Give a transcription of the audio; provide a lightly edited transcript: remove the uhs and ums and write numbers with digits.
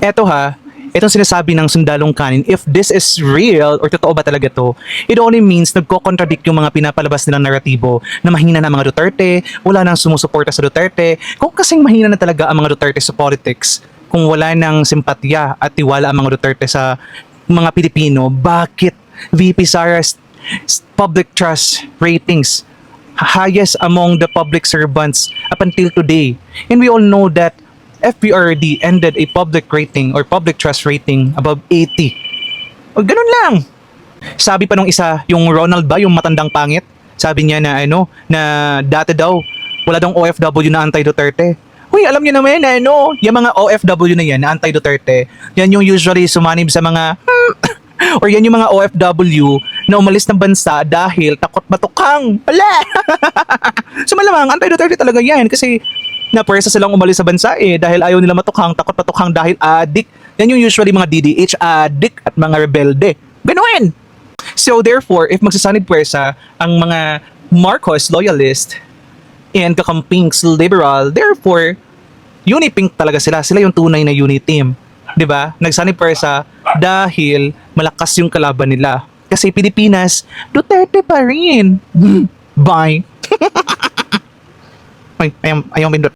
Eto ha, itong sinasabi ng sundalong kanin, if this is real or totoo ba talaga to, it only means nagko-contradict yung mga pinapalabas nilang naratibo na mahina na ang mga Duterte, wala nang sumusuporta sa Duterte. Kung kasing mahina na talaga ang mga Duterte sa politics, kung wala nang simpatya at tiwala ang mga Duterte sa mga Pilipino, bakit VP Sara's public trust ratings highest among the public servants up until today? And we all know that FPRD ended a public rating or public trust rating above 80. O ganun lang. Sabi pa nung isa, yung Ronald ba, yung matandang pangit, sabi niya na na dati daw wala daw OFW na anti-Duterte. Uy, alam niyo naman na yung mga OFW na yan, na anti-Duterte, yan yung usually sumanib sa mga or yan yung mga OFW na umalis ng bansa dahil takot matukang. Wala! So malamang, anti-Duterte talaga yan kasi napuwersa silang umalis sa bansa dahil ayaw nila matukhang, takot matukhang dahil addict. Yan yung usually mga DDH addict at mga rebelde. Ganoon! So therefore, if magsasanib puwersa ang mga Marcos loyalist and kakampings liberal, therefore, Unipink talaga sila. Sila yung tunay na Uniteam. 'Di ba? Nagsanib puwersa dahil malakas yung kalaban nila. Kasi Pilipinas, Duterte pa rin. Bye! Ay, ayaw pindot.